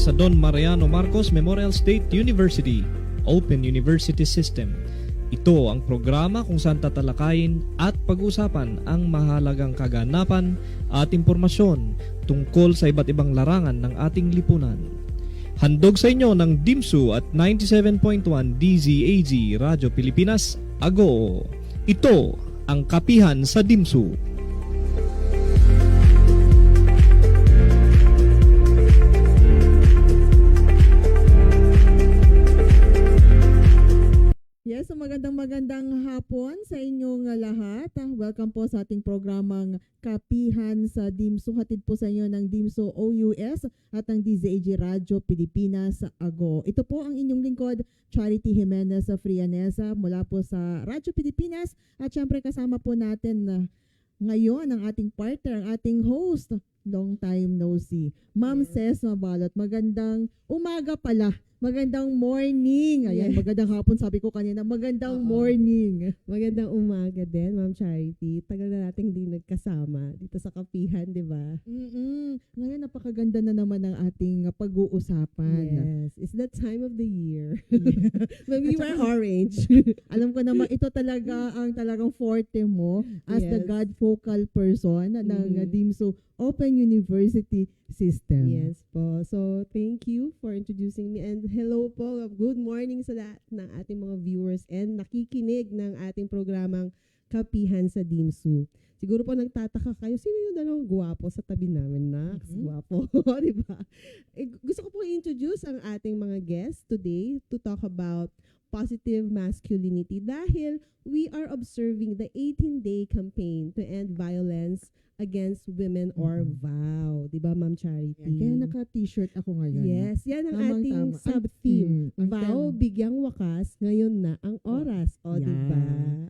sa Don Mariano Marcos Memorial State University, Open University System. Ito ang programa kung saan tatalakayin at pag-usapan ang mahalagang kaganapan at impormasyon tungkol sa iba't ibang larangan ng ating lipunan. Handog sa inyo ng DIMSU at 97.1 DZAG Radyo Pilipinas, Agoo. Ito ang Kapihan sa DIMSU. Yes, magandang hapon sa inyong lahat. Welcome po sa ating programang Kapihan sa DIMSU. Hatid po sa inyo ng DIMSU OUS at ang DZAG Radyo Pilipinas, Agoo. Ito po ang inyong lingkod, Charity Jimenez Frianesa mula po sa Radyo Pilipinas. At syempre kasama po natin ngayon ang ating partner, ang ating host, long time no see, Ma'am Ces Mabalot. Magandang umaga pala. Magandang morning. Ayan, magandang hapon. Sabi ko kanina, magandang morning. Magandang umaga din, Ma'am Charity. Tagal na nating hindi nagkasama dito sa Kapihan, di ba? Ngayon, napakaganda na naman ng ating pag-uusapan. Yes, it's that time of the year. Maybe you are orange. Alam ko naman, ito talaga ang talagang forte mo as the God focal person ng DIMSU Open University System. Yes po. So, thank you for introducing me. And hello po, good morning sa lahat ng ating mga viewers and nakikinig ng ating programang Kapihan sa DIMSU. Siguro po nagtataka kayo, sino yung dalawang gwapo sa tabi namin? Gwapo, di ba? Gusto ko po i-introduce ang ating mga guests today to talk about positive masculinity dahil we are observing the 18-day campaign to end violence against women or VOW. Diba, Ma'am Charity? Kaya naka-t-shirt ako ngayon. Yes, yan ang ating sub-theme. VOW, bigyang wakas, ngayon na ang oras. O, diba?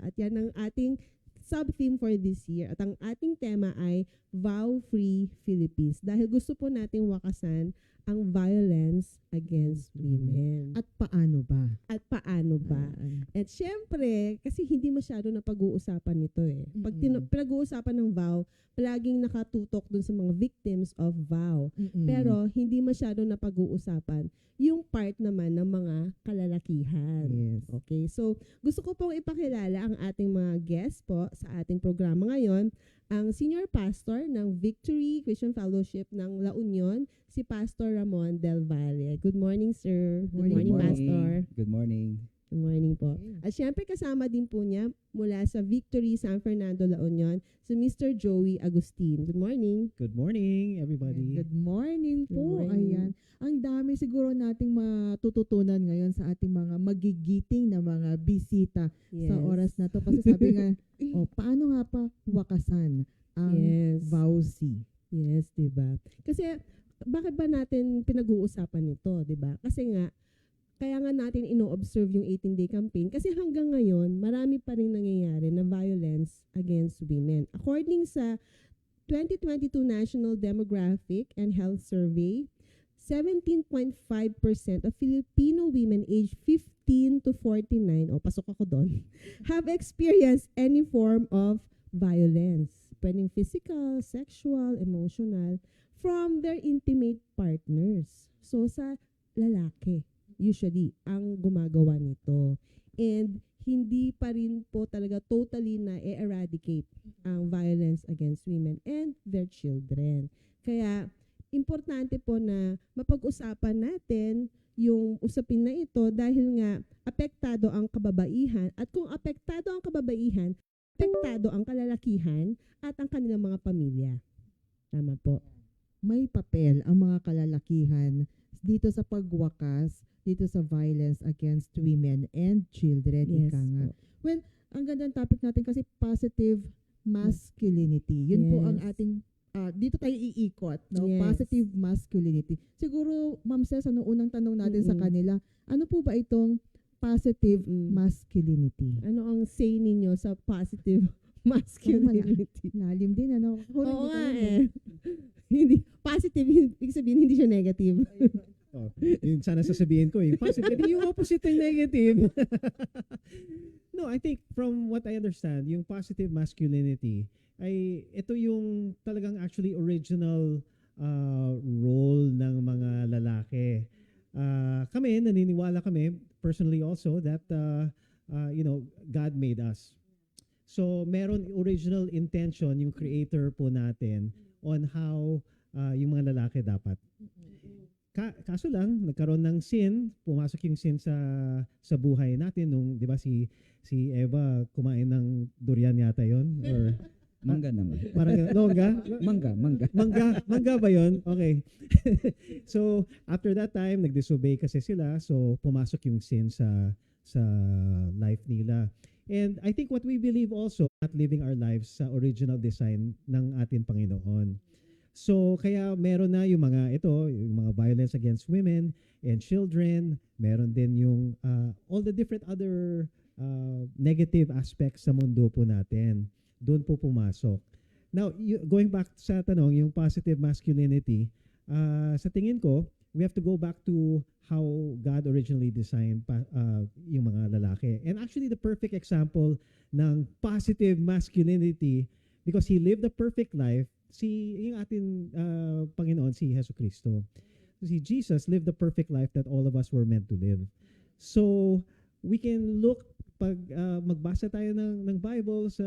At yan ang ating sub-theme for this year. At ang ating tema ay VOW-Free Philippines. Dahil gusto po nating wakasan ang violence against women. At paano ba? At syempre, kasi hindi masyado na pag-uusapan nito eh. Pag pinag-uusapan ng VOW, palaging nakatutok dun sa mga victims of VOW. Pero hindi masyado na pag-uusapan yung part naman ng mga kalalakihan. Yes. Okay, so gusto ko pong ipakilala ang ating mga guests po sa ating programa ngayon. Ang Senior Pastor ng Victory Christian Fellowship ng La Union, si Pastor Ramon Del Valle. Good morning, sir. Good morning, Pastor. Good morning. Good morning po. At syempre kasama din po niya mula sa Victory San Fernando, La Union, si Mr. Joey Agustin. Good morning. Good morning, everybody. Good morning po. Good morning. Ayan. Ang dami siguro nating matututunan ngayon sa ating mga magigiting na mga bisita sa oras na to. Kasi sabi nga, paano nga pa wakasan ang VOWC? Yes, diba? Kasi bakit ba natin pinag-uusapan ito, diba? Kasi nga, kaya nga natin ino-observe yung 18-day campaign kasi hanggang ngayon, marami pa rin nangyayari na violence against women. According sa 2022 National Demographic and Health Survey, 17.5% of Filipino women aged 15 to 49, pasok ako doon, have experienced any form of violence. Pwedeng physical, sexual, emotional, from their intimate partners. So sa lalaki, usually, ang gumagawa nito. And hindi pa rin po talaga totally na eradicate ang violence against women and their children. Kaya, importante po na mapag-usapan natin yung usapin na ito dahil nga apektado ang kababaihan at kung apektado ang kababaihan, apektado ang kalalakihan at ang kanilang mga pamilya. Tama po. May papel ang mga kalalakihan dito sa pagwakas, dito sa violence against women and children. Yes, Ika nga. po. Well, ang gandang topic natin kasi positive masculinity. Yun po ang ating, dito tayo iikot, no? Yes. Positive masculinity. Siguro, Ma'am Ces, ano unang tanong natin sa kanila, ano po ba itong positive masculinity? Ano ang say ninyo sa positive masculinity? Lalim din, ano? Oo nga eh. Hindi, positive, ibig sabihin hindi siya negative. Yun sana sasabihin ko, yung positive, yung opposite ng negative. No, I think from what I understand, yung positive masculinity ay ito yung talagang actually original role ng mga lalaki. Kami, naniniwala kami, personally also, that, God made us. So, meron original intention yung creator po natin on how yung mga lalaki dapat. Kaso lang, nagkaroon ng sin, pumasok yung sin sa buhay natin nung, 'di ba, si Eva kumain ng durian yata 'yon or Mangga naman. parang longga? Mangga ba 'yon? Okay. So, after that time, nag-disobey kasi sila, so pumasok yung sin sa life nila. And I think what we believe also, not living our lives sa original design ng ating Panginoon. So, kaya meron na yung mga violence against women and children. Meron din yung all the different other negative aspects sa mundo po natin. Doon po pumasok. Now, going back sa tanong, yung positive masculinity, sa tingin ko, we have to go back to how God originally designed yung mga lalaki. And actually, the perfect example ng positive masculinity, because He lived a perfect life, yung ating Panginoon, si Jesucristo. Si Jesus lived the perfect life that all of us were meant to live. So, we can look, pag magbasa tayo ng Bible sa,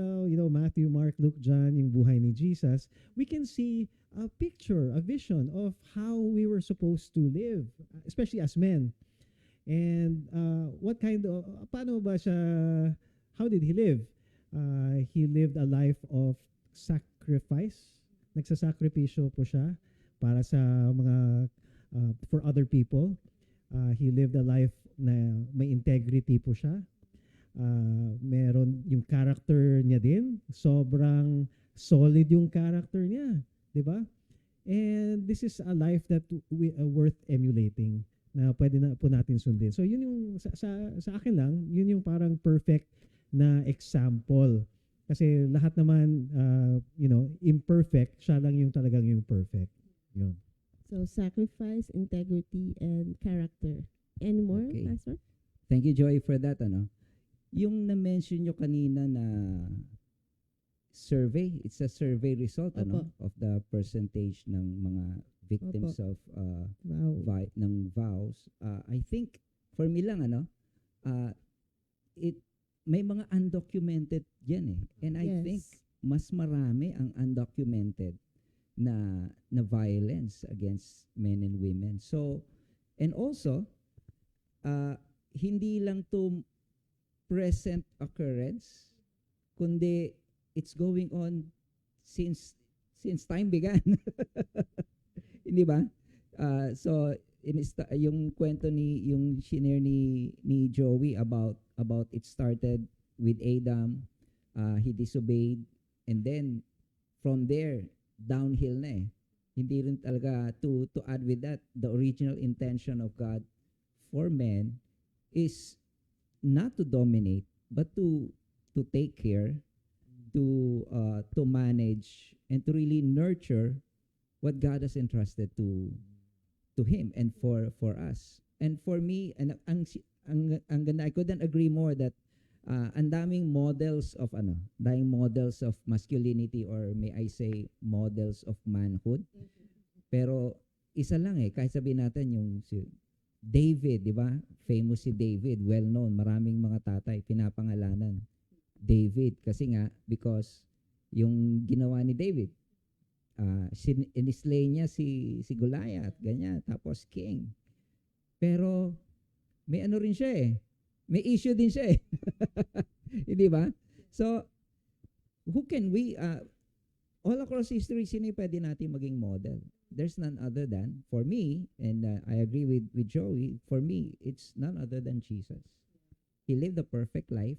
Matthew, Mark, Luke, John, yung buhay ni Jesus, we can see a picture, a vision of how we were supposed to live, especially as men. And paano ba siya, how did He live? He lived a life of sacrifice. Nagsasakripisyo po siya para sa mga for other people. He lived a life na may integrity po siya. Meron yung character niya din, sobrang solid yung character niya, 'di ba? And this is a life that we worth emulating, na pwede na po natin sundin. So yun yung sa akin lang, yun yung parang perfect na example. Kasi lahat naman, imperfect, siya lang yung talagang yung perfect. Yun. So, sacrifice, integrity, and character. Any more, Okay. Pastor? Thank you, Joy, for that. Yung na-mention nyo kanina na survey, it's a survey result Opo. of the percentage ng mga victims of Wow. ng vows. I think, for me lang, may mga undocumented yan eh. And I Yes. think mas marami ang undocumented na violence against men and women. So, and also, hindi lang to present occurrence, kundi it's going on since time began. Hindi ba? So, yung kwento yung shinare ni Joey about it started with Adam, he disobeyed, and then from there downhill na eh. Hindi rin talaga to add with that, the original intention of God for men is not to dominate but to take care, to manage, and to really nurture what God has entrusted to him and for us. And for me, and ang ganda, I couldn't agree more that ang daming models of masculinity, or may I say models of manhood. Pero isa lang eh, kahit sabihin natin yung si David, di ba? Famous si David, well known, maraming mga tatay pinapangalanan David kasi nga because yung ginawa ni David, inislay niya si Goliath, ganyan, tapos king. Pero may ano rin siya eh. May issue din siya eh. Hindi ba? So, who can we, all across history, sino yung pwede natin maging model? There's none other than, for me, and I agree with Joey, for me, it's none other than Jesus. He lived a perfect life.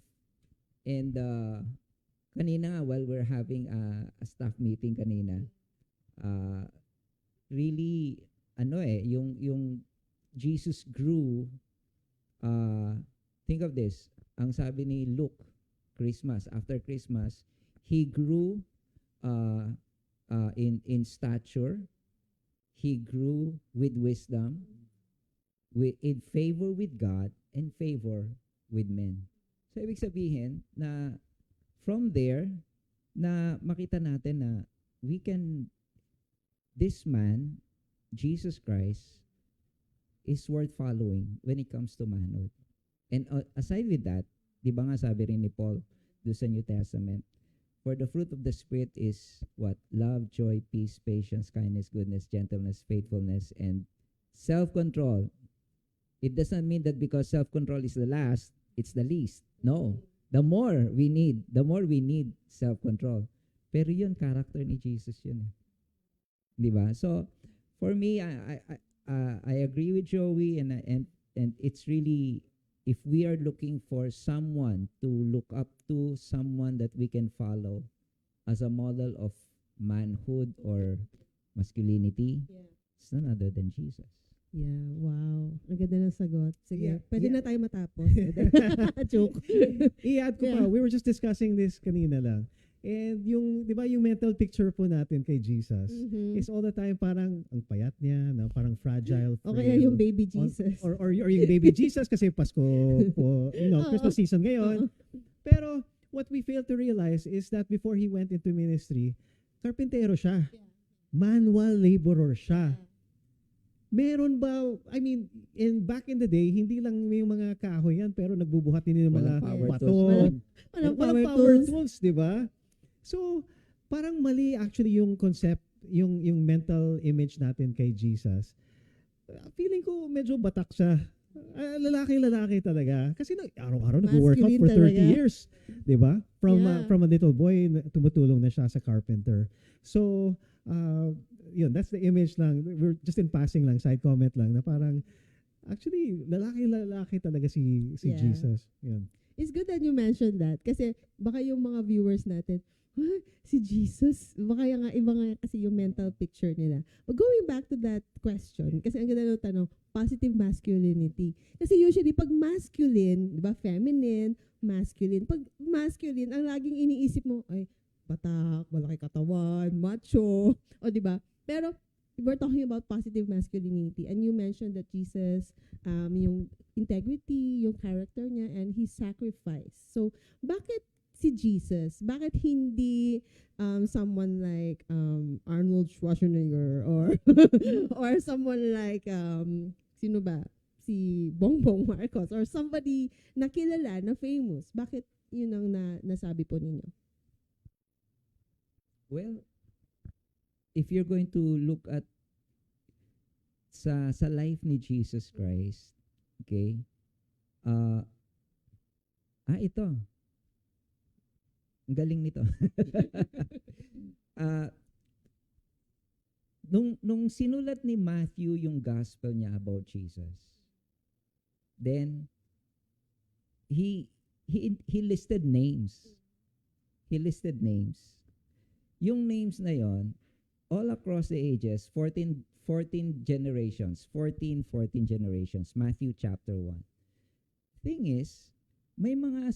And kanina nga, while we're having a staff meeting kanina, really, yung Jesus grew, think of this, ang sabi ni Luke, after Christmas, he grew in stature, he grew with wisdom, in favor with God, and favor with men. So, ibig sabihin na from there, na makita natin na we can this man, Jesus Christ, is worth following when it comes to manhood. And aside with that, di ba nga sabi rin ni Paul do sa New Testament, for the fruit of the Spirit is what? Love, joy, peace, patience, kindness, goodness, gentleness, faithfulness, and self-control. It does not mean that because self-control is the last, it's the least. No. The more we need self-control. Pero yun, character ni Jesus yun. Di ba? So, for me, I agree with Joey, and it's really, if we are looking for someone to look up to, someone that we can follow as a model of manhood or masculinity, it's none other than Jesus. Yeah, wow. Ang ganda ng sagot. Sige, Yeah, pwede yeah. na tayo matapos. Joke. I-add ko Yeah. pa, we were just discussing this kanina lang. And yung, di ba, yung mental picture po natin kay Jesus Mhm. is all the time parang ang payat niya, na parang fragile, O kaya frail. yung baby Jesus. Or yung baby Jesus kasi Pasko po, Oo. Christmas season ngayon. Oo. Pero what we fail to realize is that before he went into ministry, karpintero siya. Manual laborer siya. Meron ba, I mean, back in the day, hindi lang may mga kahoy yan, pero nagbubuhat din ng mga Walang power bato. tools. Walang Walang power tools. tools, di ba? So, parang mali actually yung concept, yung mental image natin kay Jesus. Feeling ko medyo batak siya. Lalaki talaga. Kasi araw-araw nag-workout for 30 Masculine talaga. years. Di ba? Yeah. From a little boy, tumutulong na siya sa carpenter. So, yun, that's the image lang. We're just in passing lang, side comment lang, na parang, actually, lalaki talaga si Yeah. Jesus. Yun. It's good that you mentioned that. Kasi baka yung mga viewers natin, si Jesus, baka yung iba nga kasi yung mental picture nila. But going back to that question, kasi ang ganda ng tanong, positive masculinity. Kasi usually, pag masculine, di ba, feminine, masculine. Pag masculine, ang laging iniisip mo, ay, batak, malaki katawan, macho, o di ba? Pero, we're talking about positive masculinity, and you mentioned that Jesus, yung integrity, yung character niya, and his sacrifice. So, bakit si Jesus? Bakit hindi someone like Arnold Schwarzenegger or or someone like sino ba? Si Bongbong Marcos or somebody na kilala, na famous? Bakit yun ang nasabi po ninyo? Well, if you're going to look at sa life ni Jesus Christ, okay? Ito. Ang galing nito. Nung sinulat ni Matthew yung gospel niya about Jesus, then he listed names. He listed names. Yung names na yon, all across the ages, 14 generations, 14 generations, Matthew chapter 1. Thing is, may mga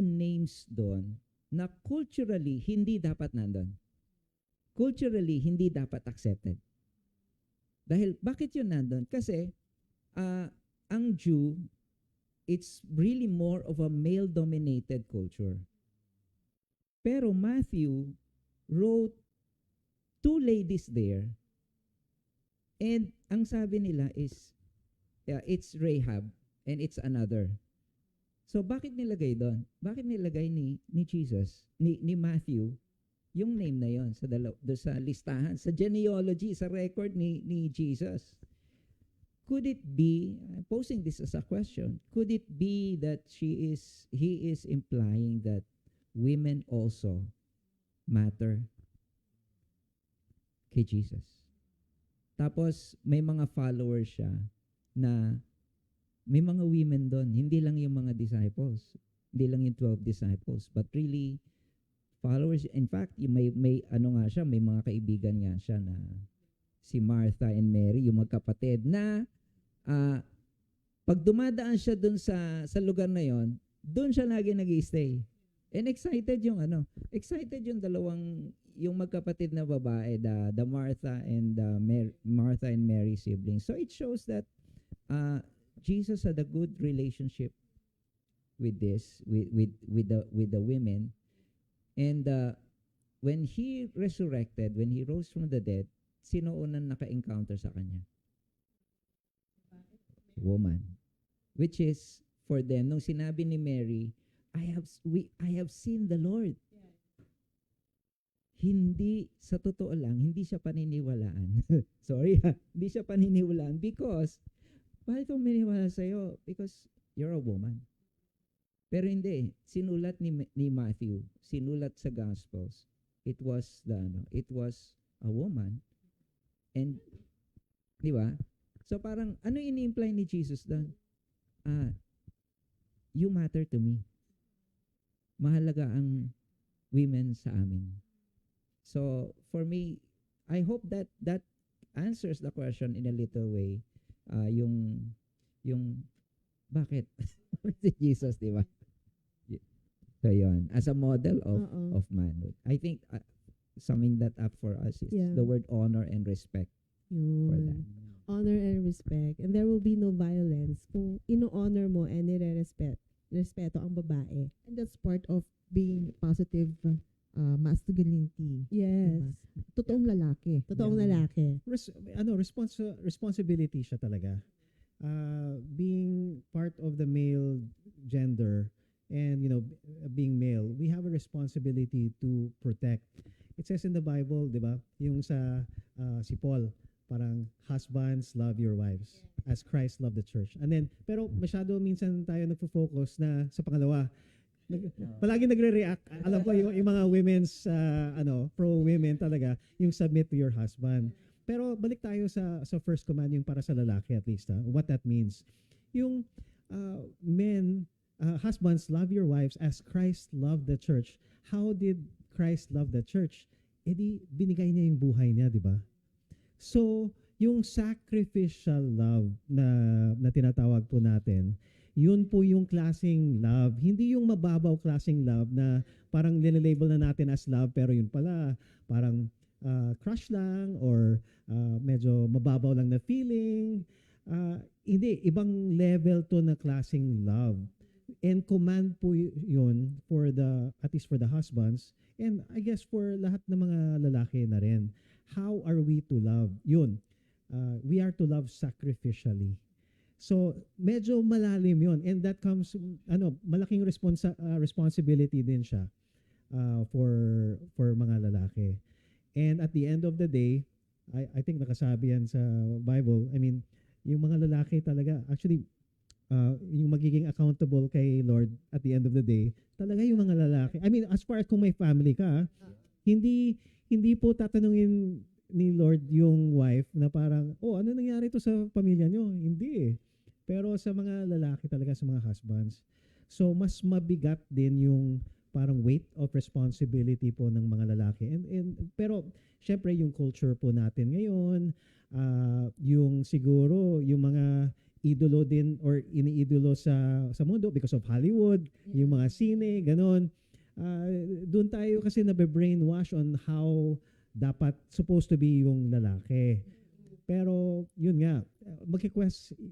names doon na culturally hindi dapat nandun. Culturally hindi dapat accepted. Dahil bakit yun nandun? Kasi ang Jew, it's really more of a male-dominated culture. Pero Matthew wrote two ladies there, and ang sabi nila is, it's Rahab and it's another. So bakit nilagay doon? Bakit nilagay ni Jesus, ni Matthew, yung name na yon sa listahan, sa genealogy, sa record ni Jesus? Could it be, I'm posing this as a question, could it be that he is implying that women also matter kay Jesus? Tapos may mga followers siya na may mga women doon, hindi lang yung mga disciples, hindi lang yung 12 disciples, but really followers. In fact, may mga kaibigan nga siya na si Martha and Mary, yung magkapatid na pag dumadaan siya doon sa lugar na yon, doon siya lagi nag-i-stay. And excited yung yung magkapatid na babae, the Martha and Mary siblings. So it shows that Jesus had a good relationship with the women, and when he resurrected, when he rose from the dead, sino unang naka-encounter sa kanya? Woman. Which is, for them, nung sinabi ni Mary, I have seen the Lord. Hindi, sa totoo lang, hindi siya paniniwalaan. Sorry hindi siya paniniwalaan because, bakit ko maniniwala sa'yo? Because you're a woman. Pero hindi, sinulat ni Matthew, sinulat sa Gospels, it was a woman. And, di ba? So parang, ano ini-imply ni Jesus doon? You matter to me. Mahalaga ang women sa amin. So, for me, I hope that answers the question in a little way. Yung bakit? Si Jesus, di ba? So, yun. As a model of manhood. I think summing that up for us is the word honor and respect for that. Honor and respect. And there will be no violence kung ino-honor mo and respeto ang babae. And that's part of being positive masculinity. Yes. Diba? Totoong lalaki. Totoong lalaki. Responsibility siya talaga. Being part of the male gender and being male, we have a responsibility to protect. It says in the Bible, 'di ba? Yung sa si Paul, parang husbands love your wives as Christ loved the church. And then pero masyado minsan tayo nagfo-focus na sa pangalawa. Palagi nagre-react. Alam ko yung mga women's pro women talaga, yung submit to your husband. Pero balik tayo sa first command, yung para sa lalaki at least, what that means. Yung husbands, love your wives as Christ loved the church. How did Christ love the church? Di binigay niya yung buhay niya, di ba? So, yung sacrificial love na tinatawag po natin, yun po yung klaseng love. Hindi yung mababaw klaseng love na parang nililabel na natin as love pero yun pala parang crush lang or medyo mababaw lang na feeling. Hindi, ibang level to na klaseng love. And command po yun for at least for the husbands and I guess for lahat ng mga lalaki na rin. How are we to love? Yun. We are to love sacrificially. So, medyo malalim yun. And that comes, malaking responsibility din siya for mga lalaki. And at the end of the day, I think nakasabi yan sa Bible. I mean, yung mga lalaki talaga, actually, yung magiging accountable kay Lord at the end of the day, talaga yung mga lalaki. I mean, as far as kung may family ka, hindi po tatanungin ni Lord yung wife na parang, ano nangyari to sa pamilya nyo? Hindi eh. Pero sa mga lalaki talaga, sa mga husbands. So, mas mabigat din yung parang weight of responsibility po ng mga lalaki. Pero, syempre, yung culture po natin ngayon, yung siguro, yung mga idolo din or iniidolo sa mundo because of Hollywood, yung mga sine, ganon. Doon tayo kasi nabe-brainwash on how dapat supposed to be yung lalaki. Pero, yun nga,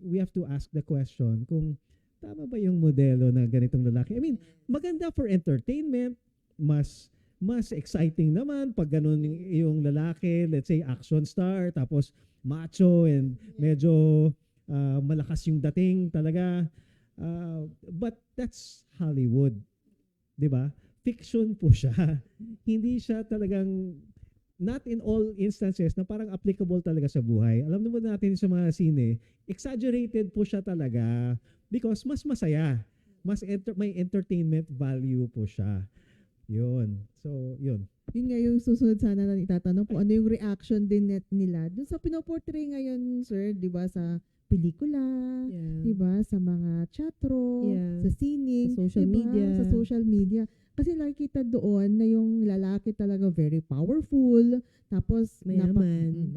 we have to ask the question kung tama ba yung modelo na ganitong lalaki. I mean, maganda for entertainment, mas exciting naman pag ganun yung lalaki, let's say action star, tapos macho and medyo malakas yung dating talaga. But that's Hollywood. 'Di ba? Fiction po siya. Hindi siya talagang not in all instances na parang applicable talaga sa buhay. Alam naman natin sa mga sine, exaggerated po siya talaga because mas masaya. May entertainment value po siya. Yun. So, yun. Yun nga yung susunod sana na itatanong kung ano yung reaction din nila dun sa pinoportray ngayon, sir, di ba, sa pelikula, di ba, sa mga chatroom, sa sining, sa social media. Sa social media. Kasi nakikita doon na yung lalaki talaga very powerful, tapos mayaman,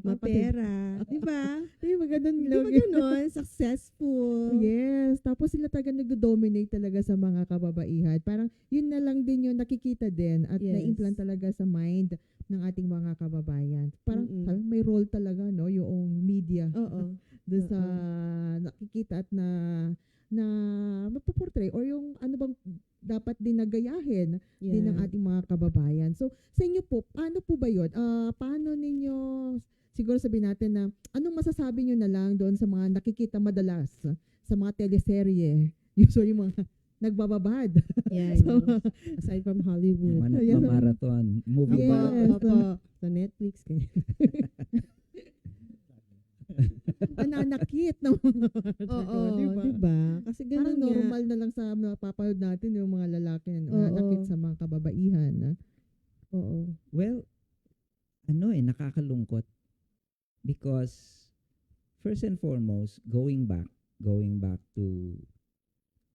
mapera, di ba? Di ba ganun? Di ba ganun? Successful. Yes. Tapos sila talaga nagdo-dominate talaga sa mga kababaihan. Parang yun na lang din yung nakikita din at na-implant talaga sa mind ng ating mga kababayan. Parang may role talaga, no, yung media. Oo. Doon sa nakikita at na mapoportray or yung ano bang dapat din nagayahin din ng Yeah. ating mga kababayan. So, sa inyo po, paano po ba yun? Paano ninyo, siguro sabihin natin na, anong masasabi nyo na lang doon sa mga nakikita madalas sa mga teleserye? Usually mga nagbababad. Yeah, So, aside from Hollywood. Mga Yeah. marathon, movie Yes. marathon. Opo, sa Netflix. Kaya. nananakit ng mga Oo, diba? diba? Kasi Parang ganun nga. normal na lang sa napapanood natin yung mga lalaki na Oo. nananakit sa mga kababaihan. Oo. Well, nakakalungkot. Because, first and foremost, going back to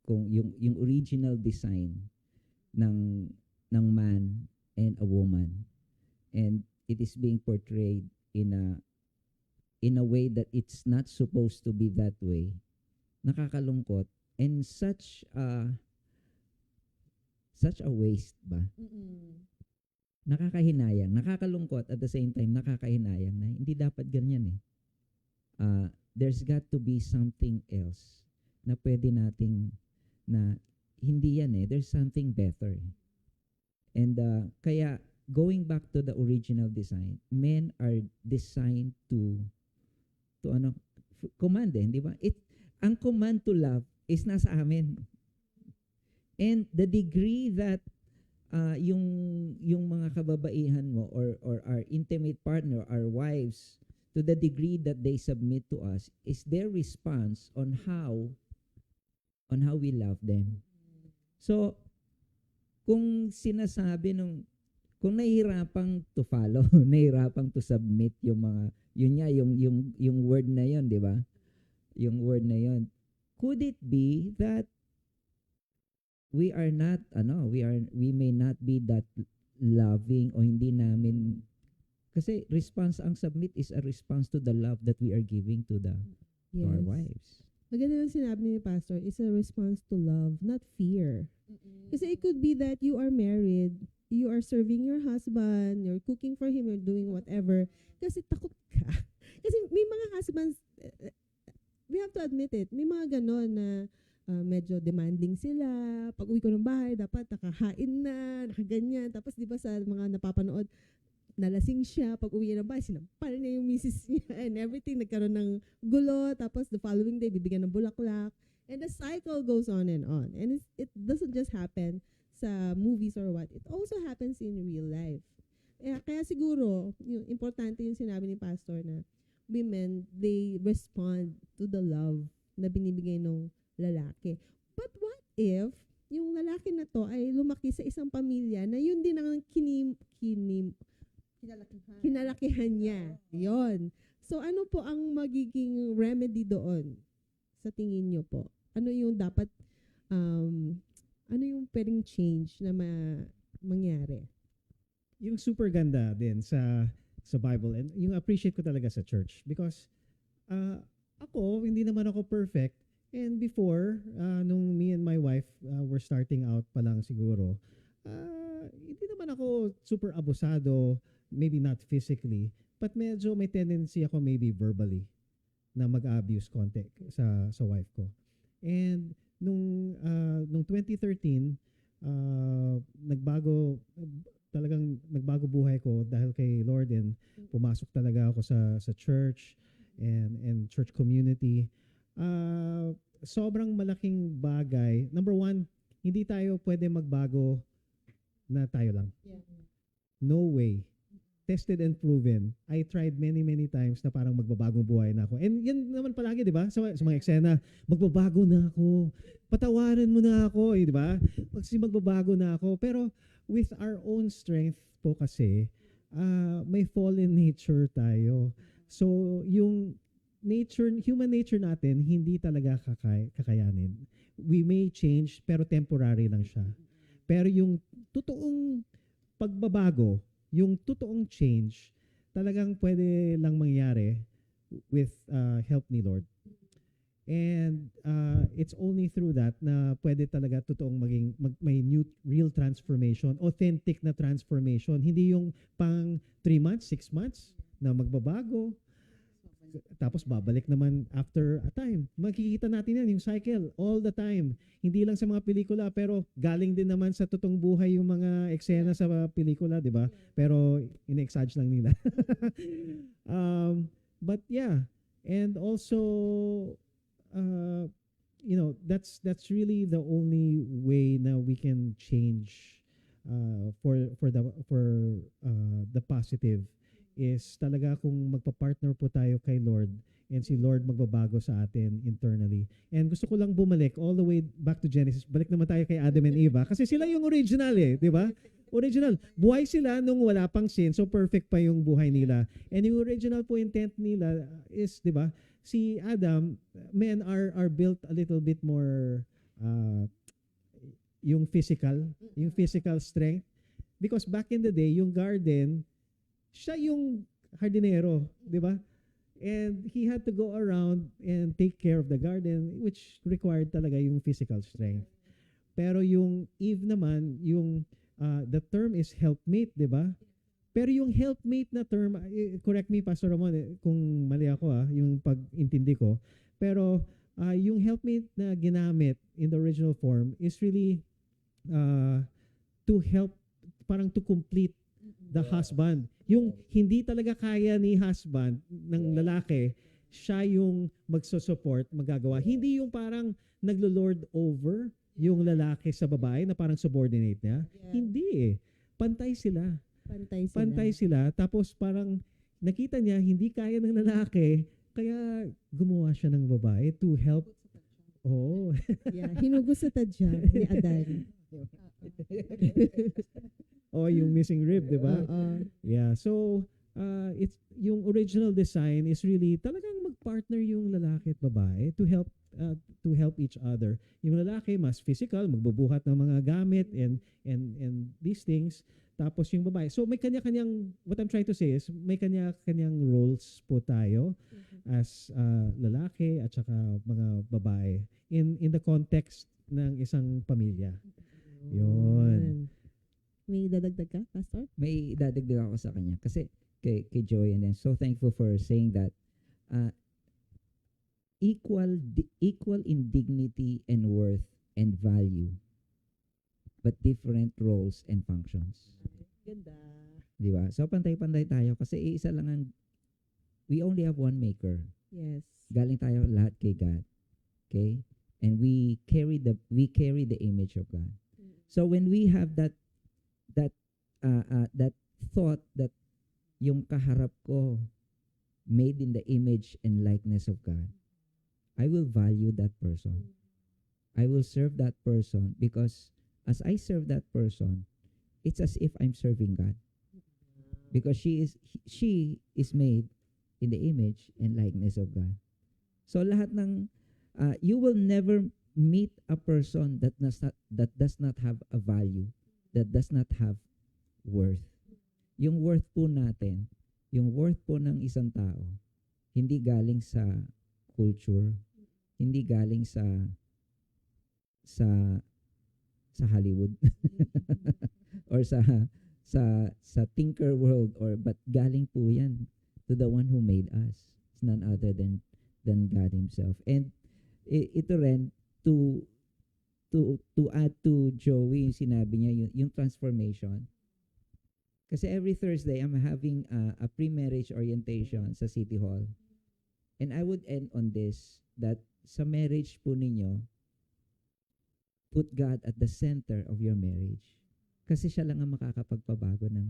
kung yung original design ng man and a woman, and it is being portrayed in a way that it's not supposed to be that way. Nakakalungkot and such a waste ba? Nakakahinayang, nakakalungkot at the same time nakakahinayang na hindi dapat ganyan eh. There's got to be something else na pwede nating na hindi yan eh. There's something better. And kaya going back to the original design, men are designed to command eh, di ba? Ang command to love is nasa amin. And the degree that yung mga kababaihan mo or our intimate partner, our wives, to the degree that they submit to us is their response on how we love them. So, kung sinasabi kung nahihirapang to follow, nahihirapang to submit yung mga, yung word na yun, di ba? Yung word na yun. Could it be that we may not be that loving o hindi namin, kasi ang submit is a response to the love that we are giving to our wives. Maganda yung sinabi ni Pastor, it's a response to love, not fear. Kasi it could be that you are married, you are serving your husband, you're cooking for him, you're doing whatever, kasi takot ka. Kasi may mga husbands, we have to admit it, may mga ganon na medyo demanding sila. Pag uwi ko ng bahay, dapat nakahain na, nakaganyan. Tapos di ba sa mga napapanood, nalasing siya, pag uwi ng bahay, sinampal niya yung misis niya and everything, nagkaroon ng gulo, tapos the following day, bibigyan ng bulaklak. And the cycle goes on and on. And it doesn't just happen sa movies or what. It also happens in real life. Kaya siguro, yung importante yung sinabi ni Pastor na women, they respond to the love na binibigay ng lalaki. But what if yung lalaki na to ay lumaki sa isang pamilya na yun din ang kinalakihan niya. Yon. So ano po ang magiging remedy doon sa tingin niyo po? Ano yung dapat ano yung pwedeng change na mangyari? Yung super ganda din sa Bible and yung appreciate ko talaga sa church because ako hindi naman ako perfect and before nung me and my wife were starting out pa lang siguro hindi naman ako super abusado, maybe not physically, but medyo may tendency ako maybe verbally na mag-abuse konti sa wife ko. And nung 2013 nagbago buhay ko dahil kay Lord and pumasok talaga ako sa church and church community. Sobrang malaking bagay. Number one, hindi tayo pwede magbago na tayo lang. No way. Tested and proven. I tried many times na parang magbabagong buhay na ako. And yan naman palagi, di ba? Sa mga eksena, magbabago na ako. Patawarin mo na ako, di ba? Magbabago na ako. Pero with our own strength po kasi, may fallen nature tayo. So, yung human nature natin, hindi talaga kakayanin. We may change, pero temporary lang siya. Pero yung totoong pagbabago, yung totoong change, talagang pwede lang mangyari with help ni Lord. And it's only through that na pwede talaga totoong may new real transformation, authentic na transformation. Hindi yung pang 3 months, 6 months na magbabago. tapos babalik naman after a time. Makikita natin yan, yung cycle, all the time. Hindi lang sa mga pelikula, pero galing din naman sa totoong buhay yung mga eksena sa pelikula, di ba? Pero in-exage lang nila. But yeah, and also, that's really the only way na we can change for the positive is talaga kung magpa-partner po tayo kay Lord and si Lord magbabago sa atin internally. And gusto ko lang bumalik all the way back to Genesis. Balik naman tayo kay Adam and Eve kasi sila yung original di ba? Original. Buhay sila nung wala pang sin, so perfect pa yung buhay nila. And yung original po intent nila is, di ba, si Adam, men are built a little bit more yung physical strength. Because back in the day, yung garden, siya yung hardinero, di ba? And he had to go around and take care of the garden, which required talaga yung physical strength. Pero yung Eve naman, yung the term is helpmate, di ba? Pero yung helpmate na term, correct me Pastor Ramon kung mali ako yung pag-intindi ko. Pero yung helpmate na ginamit in the original form is really to help, parang to complete the husband. Yung hindi talaga kaya ni husband ng lalaki, siya yung magsusupport, magagawa. Hindi yung parang naglo-lord over yung lalaki sa babae na parang subordinate niya. Yeah. Hindi Pantay sila. Pantay sila. Tapos parang nakita niya hindi kaya ng lalaki, kaya gumawa siya ng babae to help. Oh. Yeah, hinugot sa tadya ni Adan. Yung missing rib, di ba? Yeah. So, it's yung original design is really talagang magpartner yung lalaki at babae to help each other. Yung lalaki mas physical, magbubuhat ng mga gamit and these things. Tapos yung babae. So may kanya-kanyang, what I'm trying to say is may kanya-kanyang roles po tayo as lalaki at saka mga babae in the context ng isang pamilya. Yun. May dadagdag ka, Pastor? May dadagdag ako sa kanya kasi kay Joy, and I'm so thankful for saying that equal in dignity and worth and value, but different roles and functions. Ganda. Di ba? So pantay-pantay tayo kasi isa lang we only have one maker. Yes. Galing tayo lahat kay God. Okay? And we carry the image of God. So when we have that thought that yung kaharap ko made in the image and likeness of God, I will value that person. I will serve that person because as I serve that person, it's as if I'm serving God. Because she is made in the image and likeness of God. So lahat ng you will never meet a person that does not have a value, that does not have worth. Yung worth po natin, yung worth po ng isang tao, hindi galing sa culture, hindi galing sa Hollywood or sa thinker world, but galing po yan to the one who made us. It's none other than God himself. And ito rin to add to Joey yung sinabi niya, yung transformation. Kasi every Thursday I'm having a pre-marriage orientation sa City Hall. And I would end on this, that sa marriage po ninyo, put God at the center of your marriage. Kasi siya lang ang makakapagpabago ng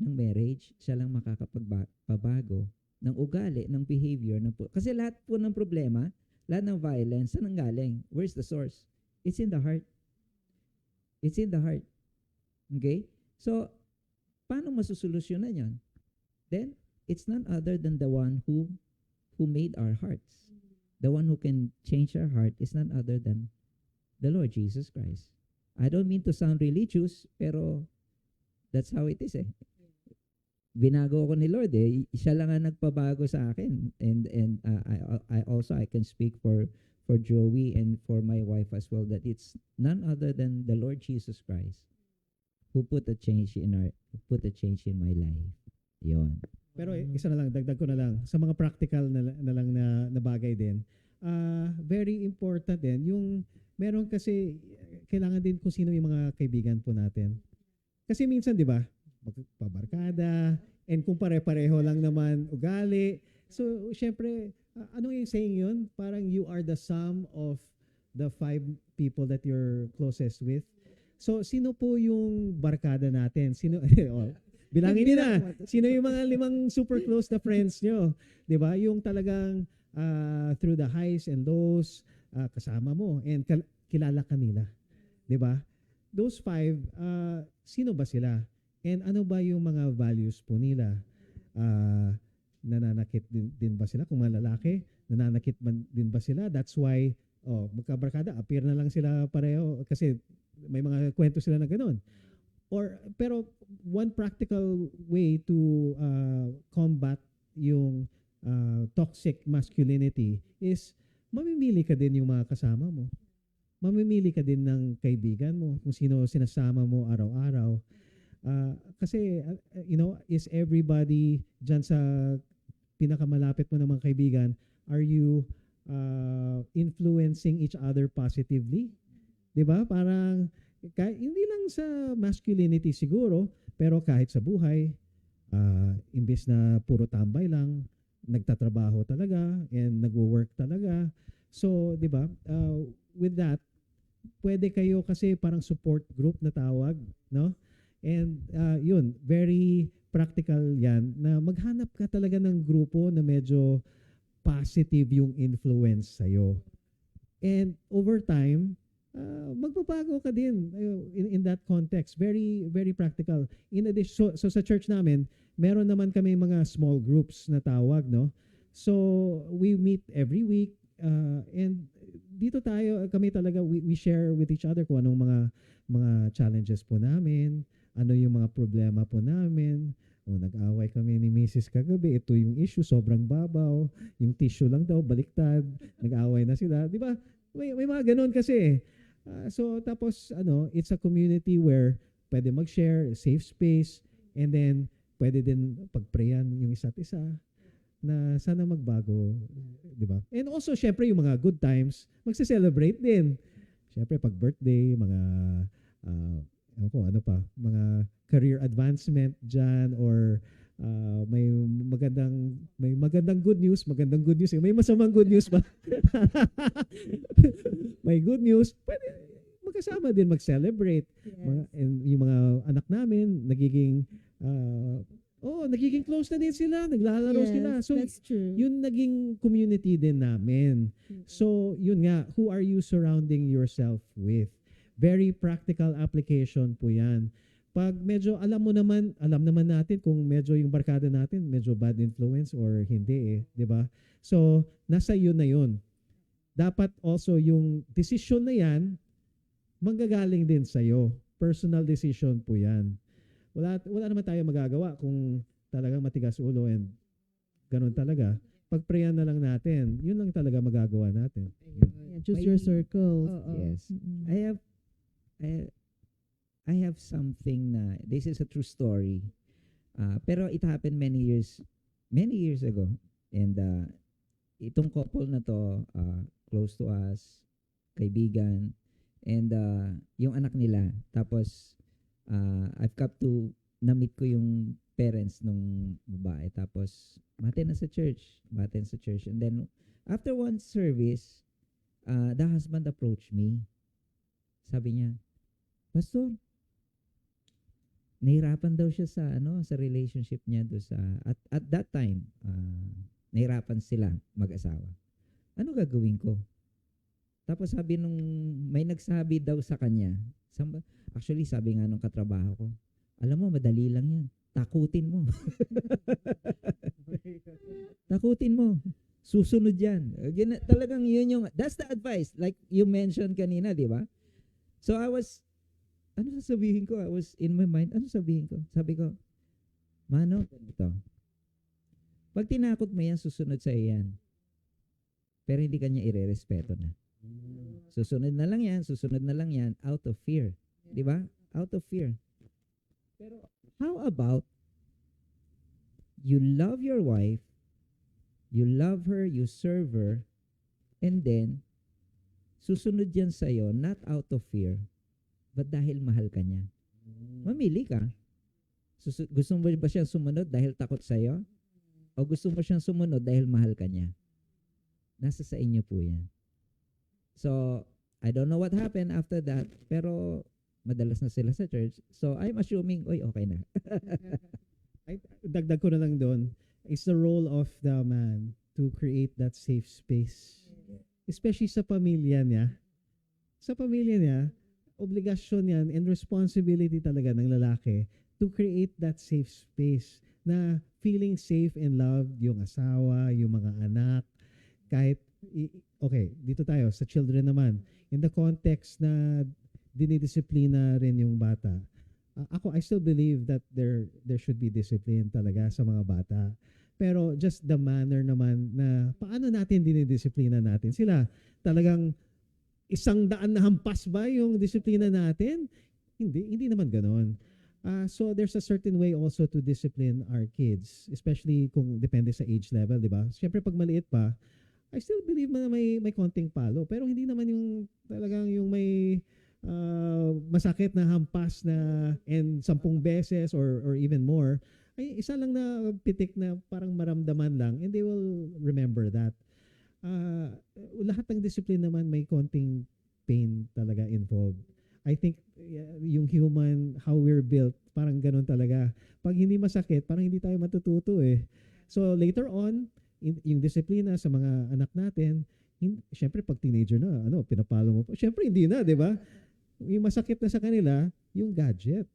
marriage. Siya lang makakapagpabago ng ugali, ng behavior. Kasi lahat po ng problema, lahat ng violence, saan ang galing? Where's the source? It's in the heart. It's in the heart. Okay? So, paano masusolusyonan yan? Then, it's none other than the one who made our hearts. The one who can change our heart is none other than the Lord Jesus Christ. I don't mean to sound religious, pero that's how it is Binago ko ni Lord Siya lang ang nagpabago sa akin. And I can speak for Joey and for my wife as well, that it's none other than the Lord Jesus Christ who put a change in my life. Yon. Pero isa na lang, dagdag ko na lang, sa mga practical na lang na bagay din, very important din, yung meron kasi, kailangan din kung sino yung mga kaibigan po natin. Kasi minsan, di ba, magpabarkada, and kung pare-pareho lang naman ugali, so, syempre, ano yung saying yun? Parang you are the sum of the 5 people that you're closest with. So, sino po yung barkada natin? Sino, oh, bilangin niyo na. Sino yung mga 5 super close na friends nyo? Di ba? Yung talagang through the highs and lows, kasama mo and kilala ka nila. Di ba? Those 5, sino ba sila? And ano ba yung mga values po nila? Nananakit din ba sila? Kung mga lalaki, nananakit din ba sila? That's why, magkabarkada, appear na lang sila pareho kasi may mga kwento sila na ganun. Pero one practical way to combat yung toxic masculinity is mamimili ka din yung mga kasama mo. Mamimili ka din ng kaibigan mo, kung sino sinasama mo araw-araw. Kasi, is everybody dyan sa pinakamalapit mo ng mga kaibigan, are you influencing each other positively? Diba? Parang, hindi lang sa masculinity siguro, pero kahit sa buhay, imbes na puro tambay lang, nagtatrabaho talaga, and nagwo-work talaga. So, diba? With that, pwede kayo kasi parang support group na tawag, no? And yun, very practical yan, na maghanap ka talaga ng grupo na medyo positive yung influence sa'yo. And over time, magbabago ka din in that context. Very, very practical. In addition, so sa church namin, meron naman kami mga small groups na tawag, no? So we meet every week, and dito kami talaga, we share with each other kung anong mga challenges po namin, ano yung mga problema po namin. Nag-away kami ni Mrs. kagabi, ito yung issue, sobrang babaw, yung tissue lang daw, baliktad, nag-away na sila. Di ba? May mga ganun kasi. So tapos, it's a community where pwede mag-share, safe space, and then pwede din pagprayan yung isa't isa na sana magbago. Di ba? And also, syempre, yung mga good times, magse-celebrate din. Syempre, pag birthday, mga mga career advancement dyan, or may magandang good news, may masamang good news ba? May good news, pwede magkasama din mag-celebrate. Yes. And yung mga anak namin, nagiging close na din sila, naglalaro sila. So, that's true. yun naging community din namin. So, yun nga, who are you surrounding yourself with? Very practical application po yan. Pag medyo alam naman natin kung medyo yung barkada natin, medyo bad influence or hindi di ba? So, nasa yun na yun. Dapat also yung decision na yan, manggagaling din sa'yo. Personal decision po yan. Wala naman tayo magagawa kung talagang matigas ulo and ganun talaga. Pagprayan na lang natin, yun lang talaga magagawa natin. Yeah, choose your circles. Yes. Mm-mm. I have something na, this is a true story. Pero it happened many years ago. And itong couple na to, close to us, kaibigan, and yung anak nila. Tapos, I've come to, na-meet ko yung parents nung babae. Tapos, matin na sa church. And then, after one service, the husband approached me. Sabi niya, Pastor, nahirapan daw siya sa relationship niya do sa at that time, nahirapan sila mag-asawa. Ano gagawin ko? Tapos sabi nung may nagsabi daw sa kanya, actually sabi nga nung katrabaho ko, alam mo madali lang 'yan. Takutin mo. Takutin mo. Susunod 'yan. Talagang yun yung that's the advice like you mentioned kanina, di ba? So I was in my mind, ano sabihin ko? Sabi ko, Mano, ganito. Pag tinakot mo yan, susunod sa iyan. Pero hindi kanya irerespeto na. Susunod na lang yan, out of fear. Di ba? Out of fear. Pero how about you love your wife, you love her, you serve her, and then, susunod yan sa'yo, not out of fear, but dahil mahal ka niya. Mamili ka. Gusto mo ba siyang sumunod dahil takot sa'yo? O gusto mo siyang sumunod dahil mahal ka niya? Nasa sa inyo po yan. So, I don't know what happened after that, pero madalas na sila sa church. So, I'm assuming, okay na. Dagdag ko na lang doon, it's the role of the man to create that safe space. Especially sa pamilya niya. Sa pamilya niya, obligasyon yan and responsibility talaga ng lalaki to create that safe space na feeling safe and loved yung asawa, yung mga anak, kahit, okay, dito tayo sa children naman. In the context na dinidisiplina rin yung bata, I still believe that there should be discipline talaga sa mga bata. Pero just the manner naman na paano natin dinidisiplina natin sila. Talagang 100 na hampas ba yung disiplina natin? Hindi naman ganoon. So there's a certain way also to discipline our kids, especially kung depende sa age level, di ba? Siyempre pag maliit pa, I still believe na may konting palo. Pero hindi naman yung talagang yung may masakit na hampas na and 10 beses or even more. Ay, isa lang na pitik na parang maramdaman lang and they will remember that. Lahat ng discipline naman may konting pain talaga involved. I think yung human, how we're built, parang ganun talaga. Pag hindi masakit, parang hindi tayo matututo eh. So later on, yung disiplina sa mga anak natin, syempre pag teenager na, pinapalo mo pa. Syempre hindi na, di ba? Yung masakit na sa kanila, yung gadget.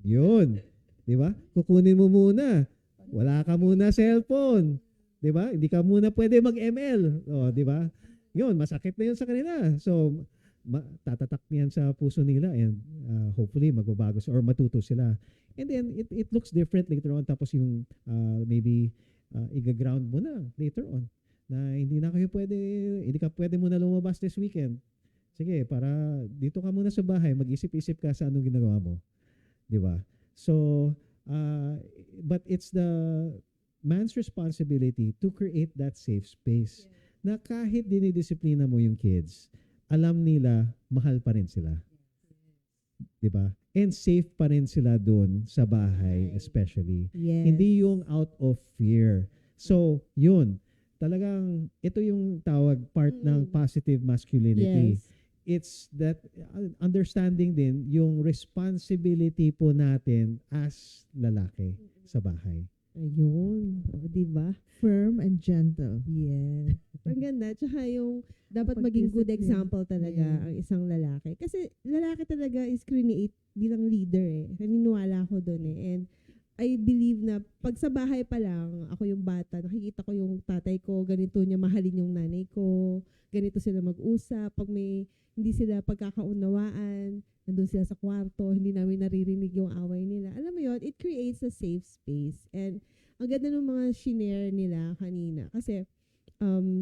Yun. Di ba? Kukunin mo muna. Wala ka muna cellphone. Di ba? Hindi ka muna pwede mag-ML. O, di ba? Yun, masakit na yun sa kanila. So, tatatak niyan sa puso nila and hopefully magbabago or matuto sila. And then, it looks different later on. Tapos yung maybe i-ground mo na later on na hindi ka pwede muna lumabas this weekend. Sige, para dito ka muna sa bahay, mag-isip-isip ka sa anong ginagawa mo. Di ba? So, but it's the man's responsibility to create that safe space na kahit dinidisiplina mo yung kids, alam nila, mahal pa rin sila. Di ba? And safe pa rin sila doon sa bahay, especially. Yes. Hindi yung out of fear. So, yun. Talagang, ito yung part ng positive masculinity. Yes. It's that understanding din yung responsibility po natin as lalaki sa bahay. Ayun. O, diba? Firm and gentle. Yes. Ang ganda. Tsaka yung dapat maging good Pag-discipline. example talaga Yeah. ang isang lalaki. Kasi lalaki talaga is create bilang leader eh. Naniniwala ako doon eh. And I believe na pag sa bahay pa lang, ako yung bata, nakikita ko yung tatay ko, ganito niya mahalin yung nanay ko, ganito sila mag-usap. Pag may hindi sila pagkakaunawaan, nandun sila sa kwarto, hindi namin naririnig yung away nila. Alam mo yun, it creates a safe space. And ang ganda ng mga shinare nila kanina. Kasi,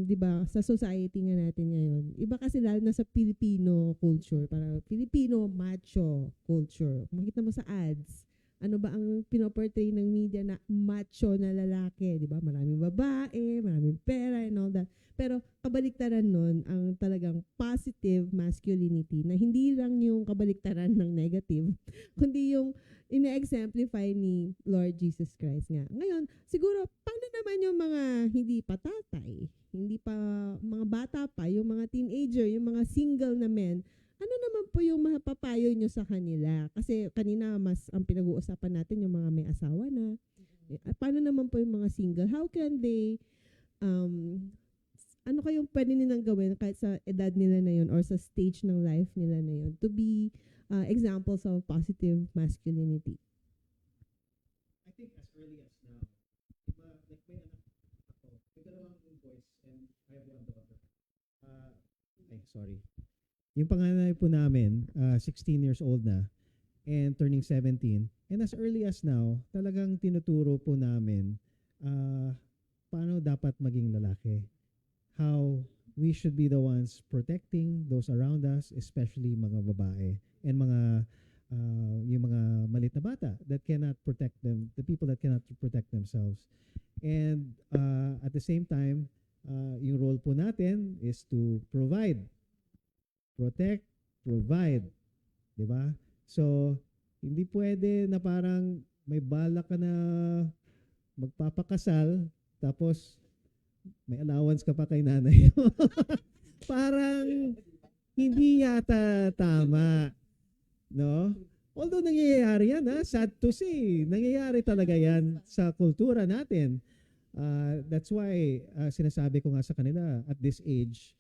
di ba, sa society nga natin ngayon, iba kasi lalo na sa Filipino culture, para Filipino macho culture. Makita mo sa ads, ano ba ang pinoportray ng media na macho na lalaki, di ba? Maraming babae, maraming pera and all that. Pero kabaliktaran nun, ang talagang positive masculinity na hindi lang yung kabaliktaran ng negative, kundi yung ina-exemplify ni Lord Jesus Christ nga. Ngayon, siguro, paano naman yung mga hindi pa tatay, hindi pa mga bata pa, yung mga teenager, yung mga single na men, ano naman po yung mapapayo nyo sa kanila? Kasi kanina mas ang pinag-uusapan natin yung mga may asawa na. Paano naman po yung mga single? How can they, ano kayong pwede nilang gawin kahit sa edad nila na yun or sa stage ng life nila na yun to be examples of positive masculinity? I think as early as now, like may anak ako, may dalawang boys and I have one daughter. Sorry. Yung panganay po namin, 16 years old na and turning 17. And as early as now, talagang tinuturo po namin paano dapat maging lalaki. How we should be the ones protecting those around us, especially mga babae and mga yung mga malit na bata that cannot protect them, the people that cannot protect themselves. And at the same time, yung role po natin is to provide, protect, provide, di ba? So, hindi pwede na parang may balak ka na magpapakasal tapos may allowance ka pa kay nanay. Parang hindi yata tama, no? Although nangyayari yan, sad to say, nangyayari talaga yan sa kultura natin. That's why sinasabi ko nga sa kanila at this age,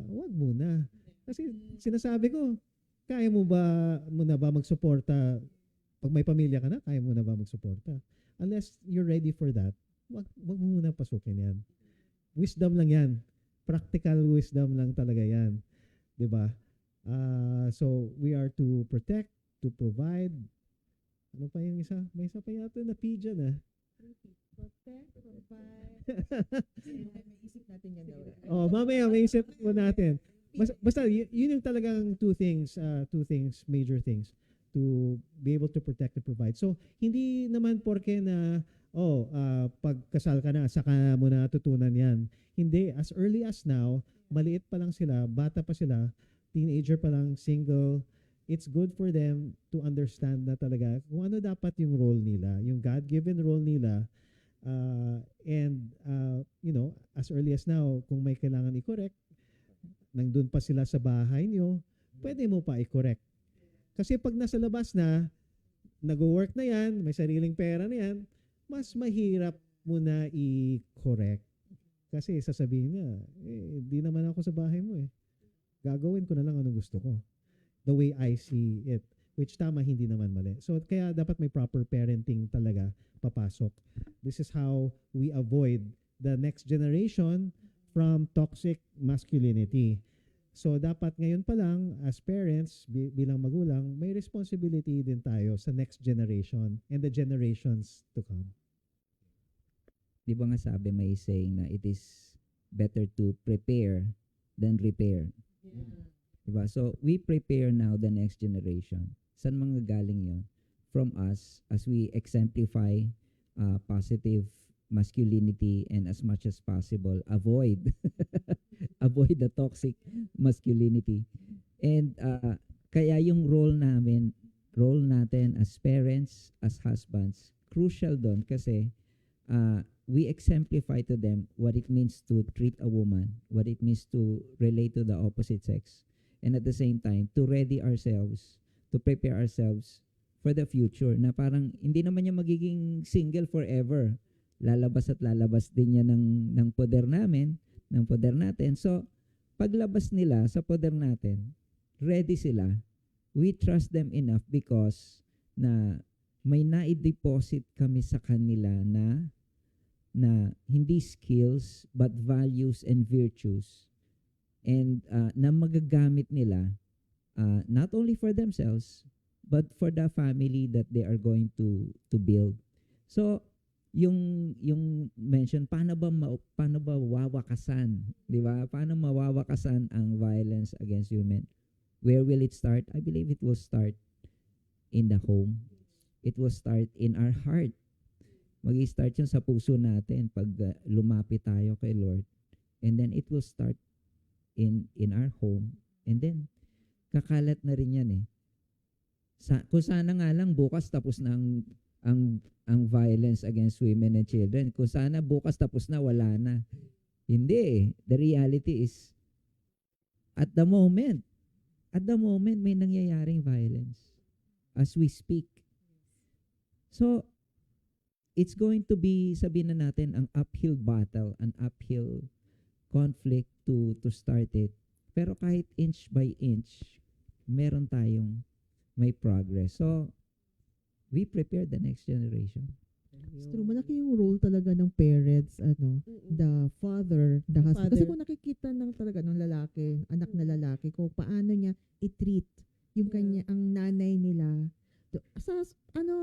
wag muna. Kasi sinasabi ko, kaya mo na ba magsuporta pag may pamilya ka na, kaya mo na ba magsuporta? Unless you're ready for that, wag mo muna pasukin yan. Wisdom lang yan. Practical wisdom lang talaga yan. 'Di ba? So we are to protect, to provide. Ano pa yung isa? May isa pa yata na P dyan, Protect, provide. Isip natin yan daw. Oh, mamaya may isip po natin. Basta yun yung talagang two things, major things to be able to protect and provide. So, hindi naman porke na pagkasal ka na, saka mo na tutunan yan. Hindi, as early as now, maliit pa lang sila, bata pa sila, teenager pa lang, single, it's good for them to understand na talaga kung ano dapat yung role nila, yung God-given role nila, as early as now, kung may kailangan i-correct, nandun pa sila sa bahay nyo, pwede mo pa i-correct. Kasi pag nasa labas na, nag-work na yan, may sariling pera na yan, mas mahirap mo na i-correct. Kasi sasabihin niya, di naman ako sa bahay mo . Gagawin ko na lang ano gusto ko. The way I see it. Which tama, hindi naman mali. So kaya dapat may proper parenting talaga papasok. This is how we avoid the next generation from toxic masculinity. So dapat ngayon pa lang, as parents, bilang magulang, may responsibility din tayo sa next generation and the generations to come. Di ba nga sabi may saying na it is better to prepare than repair. Diba? So, we prepare now the next generation. Saan mga galing yon? From us, as we exemplify positive masculinity and as much as possible, avoid the toxic masculinity. And kaya yung role natin as parents, as husbands, crucial doon kasi we exemplify to them what it means to treat a woman, what it means to relate to the opposite sex, and at the same time, to ready ourselves, to prepare ourselves for the future na parang hindi naman niya magiging single forever. Lalabas at lalabas din niya ng poder namin, ng poder natin. So, paglabas nila sa poder natin, ready sila. We trust them enough because na may na-deposit kami sa kanila na hindi skills but values and virtues and na magagamit nila not only for themselves but for the family that they are going to build. So yung mention paano ba wawakasan, di ba? Paano mawawakasan ang violence against women? Where will it start? I believe it will start in the home. It will start in our heart. Mag-i-start yun sa puso natin pag lumapit tayo kay Lord. And then it will start in our home. And then, kakalat na rin yan . Kung sana nga lang bukas tapos na ang violence against women and children. Kung sana bukas tapos na, wala na. Hindi . The reality is, at the moment, may nangyayaring violence as we speak. So, it's going to be, sabihin na natin, ang uphill battle, an uphill conflict to start it. Pero kahit inch by inch, meron tayong may progress. So, we prepare the next generation. It's true. Malaki yung role talaga ng parents, the father, the husband. Kasi kung nakikita ng talaga ng lalaki, anak na lalaki, kung paano niya i-treat yung kanya, ang nanay nila. Sa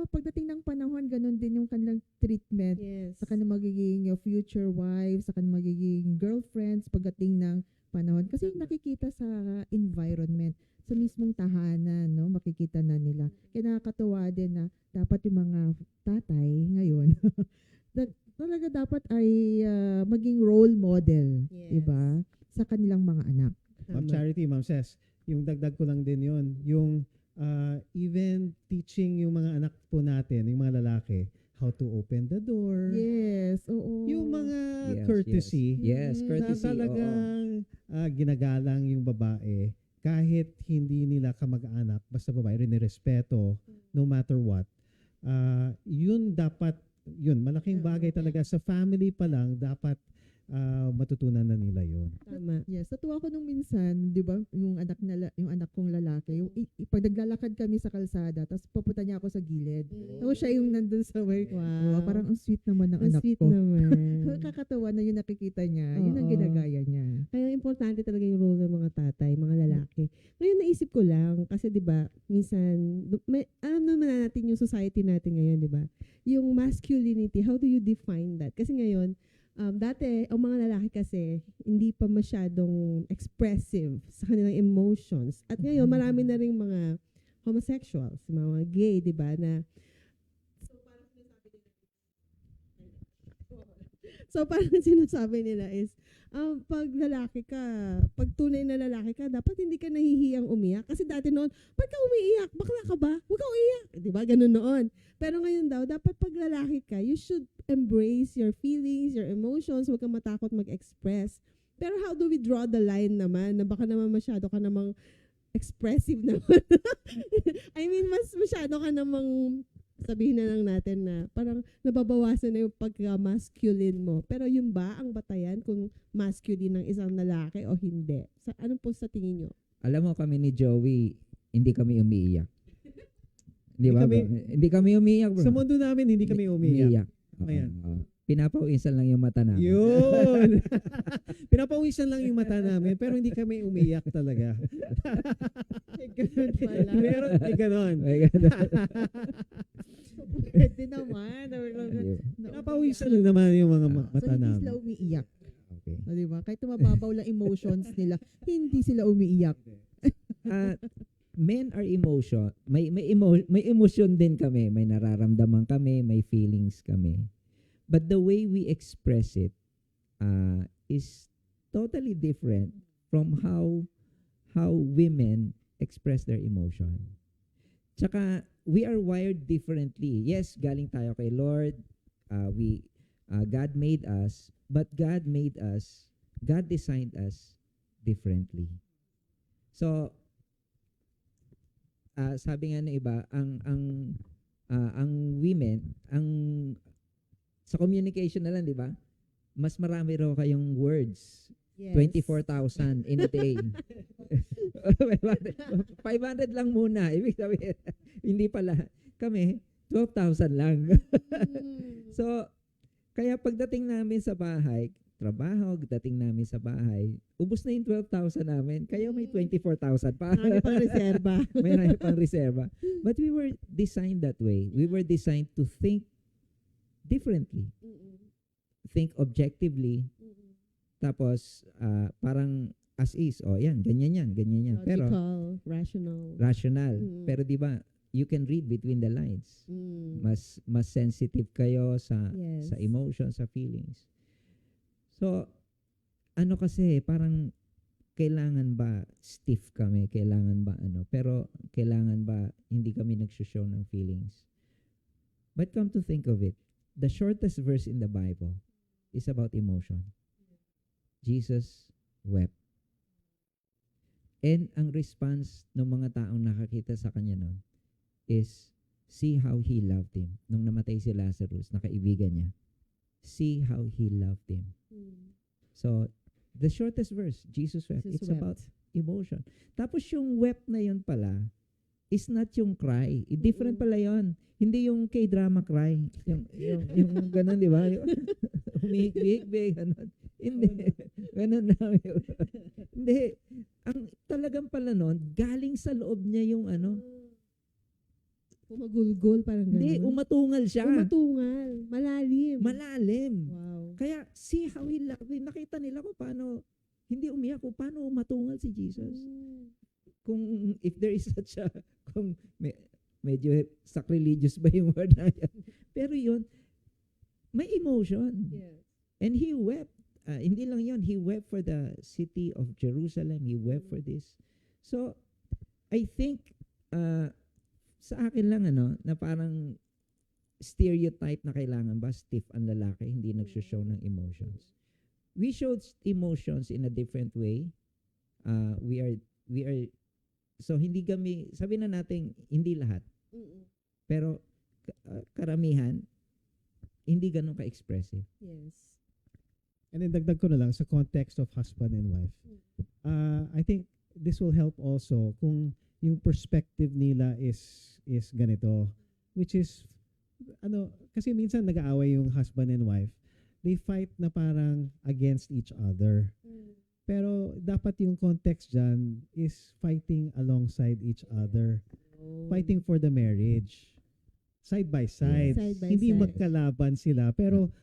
pagdating ng panahon, ganun din yung kanilang treatment. Yes. Sa kanilang magiging future wives, sa kanilang magiging girlfriends pagdating ng panahon. Kasi nakikita sa environment, sa mismong tahanan, makikita na nila. mga tatay ngayon, talaga dapat ay maging role model, Yes. 'di ba? Sa kanilang mga anak. Ma'am Tama. Charity, Ma'am Ses, yung dagdag ko lang din yun, yung even teaching yung mga anak po natin, yung mga lalaki, how to open the door, Yes, oo. yung mga Yes, courtesy, Yes, Mm, na courtesy. oo. talagang ginagalang yung babae kahit hindi nila kamag-anak, basta babae, respeto no matter what. Yun dapat, yun, malaking bagay talaga sa family pa lang, dapat matutunan na nila yun. Tama. Yes, natuwa ko nung minsan, 'di ba, yung yung anak kong lalaki, yung pag naglalakad kami sa kalsada, tapos papunta niya ako sa gilid. Tapos siya yung nandun sa way. Wow. Parang ang sweet naman ng Ang anak sweet ko. naman. Nakakatawa na yung nakikita niya, yun ang Oo. ginagaya niya. Kaya importante talaga yung role ng mga tatay, mga lalaki. Ngayon naisip ko lang, kasi 'di ba, minsan alam naman natin yung society natin ngayon, 'di ba? Yung masculinity, how do you define that? Kasi ngayon, dati ang mga lalaki kasi hindi pa masyadong expressive sa kanilang emotions. At ngayon marami na ring mga homosexuals, mga gay, 'di ba, na So parang sinasabi nila is, pag lalaki ka, pag tunay na lalaki ka, dapat hindi ka nahihiyang umiyak. Kasi dati noon, ba't ka umiiyak? Bakla ka ba? Huwag ka umiyak. Di ba? Ganun noon. Pero ngayon daw, dapat pag lalaki ka, you should embrace your feelings, your emotions. Huwag kang matakot mag-express. Pero how do we draw the line naman? Na baka naman masyado ka namang expressive naman. I mean, mas masyado ka namang sabihin na lang natin na parang nababawasan na yung pagka-masculine mo. Pero yun ba ang batayan kung masculine ng isang lalaki o hindi? Ano po sa tingin nyo? Alam mo kami ni Joey, hindi kami umiiyak. Di ba? kami- bro? Hindi kami umiiyak, bro. Sa mundo namin, hindi kami umiiyak. Oo, Ayan. oo. Pinapawisan lang yung mata namin. Yun! Pinapawisan lang yung mata namin, pero hindi kami umiiyak talaga. Ganun pala. Meron, ganon. Ay, ganun. Pwede naman. Di ba? Pinapawisan lang naman yung mga So, mata hindi namin. sila umiiyak. Okay. O, diba? Kahit mababaw lang emotions nila, hindi sila umiiyak. Men are emotion. May emotion din kami. May nararamdaman kami, may feelings kami. But the way we express it is totally different from how women express their emotion. Tsaka we are wired differently. Yes, galing tayo kay Lord. God made us, but God designed us differently. So sabi nga ng iba, ang women, sa communication na lang, di ba? Mas marami raw kayong words. Yes. 24,000 in a day. 500 lang muna. Ibig sabihin, hindi pala. Kami, 12,000 lang. So, kaya pagdating namin sa bahay, trabaho, dating namin sa bahay, ubos na yung 12,000 namin. Kaya may 24,000 pa. Marami pang reserba. May pang reserba. But we were designed that way. We were designed to think differently. Think objectively. Tapos, parang as is. O, yan, ganyan yan. Pero, Logical, rational. rational. Mm. Pero di ba, you can read between the lines. Mm. Mas sensitive kayo sa Yes. emotions, sa feelings. So, ano kasi, parang kailangan ba stiff kami? Kailangan ba ano? Pero kailangan ba hindi kami nagsushow ng feelings? But come to think of it, the shortest verse in the Bible is about emotion. Jesus wept. And ang response ng mga taong nakakita sa kanya nun is, see how he loved him. Nung namatay si Lazarus, nakaibigan niya. See how he loved him. So, the shortest verse, Jesus wept. Jesus It's wept. about emotion. Tapos yung wept na yun pala, is not yung cry. Different pala yun. Hindi yung K-drama cry. Yung ganun, di ba? Humihik-bihik, ganun. Hindi. Ganun lang yun. Hindi. Ang talagang pala nun, galing sa loob niya yung ano. Umagulgol, parang gano'n. Hindi, umatungal siya. Umatungal. Malalim. Malalim. Wow. Kaya, see how he loved him. Nakita nila kung paano, hindi umiyak, kung paano umatungal si Jesus. Kung, if there is such a, kung medyo sacrilegious ba yung word na yan? Pero yun, may emotion. Yes. And he wept. Hindi lang yun, he wept for the city of Jerusalem. He wept for this. So, I think, sa akin lang, na parang stereotype na kailangan ba stiff ang lalaki, hindi nagsushow ng emotions. We showed emotions in a different way. We are, so hindi kami, sabi na natin, hindi lahat. Pero, karamihan, hindi ganun ka-expressive. Yes. And then dagdag ko na lang sa context of husband and wife. I think this will help also kung yung perspective nila is ganito, which is kasi minsan nag-aaway yung husband and wife. They fight na parang against each other. Pero dapat yung context dyan is fighting alongside each other. Fighting for the marriage. Side by side. Side by Hindi side. magkalaban sila, pero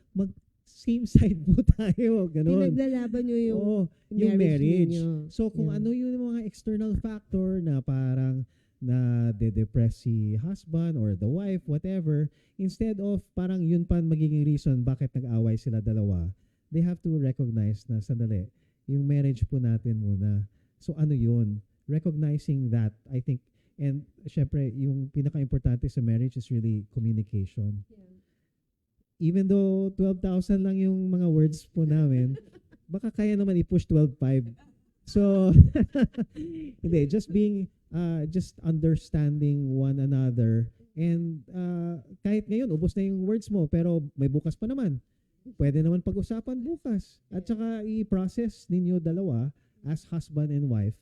same side mo tayo. Ganun. Pinaglalaban nyo yung Oo, yung marriage. ninyo. So kung Yeah. ano yung mga external factor na parang na de-depress si husband or the wife, whatever, instead of parang yun pa magiging reason bakit nag-away sila dalawa, they have to recognize na sandali, yung marriage po natin muna. So ano yun? Recognizing that, I think, and syempre, yung pinaka-importante sa marriage is really communication. Even though 12,000 lang yung mga words po namin, baka kaya naman i-push 12,500. So, hindi, just understanding one another. And kahit ngayon, ubos na yung words mo, pero may bukas pa naman. Pwede naman pag-usapan bukas. At saka i-process ninyo dalawa as husband and wife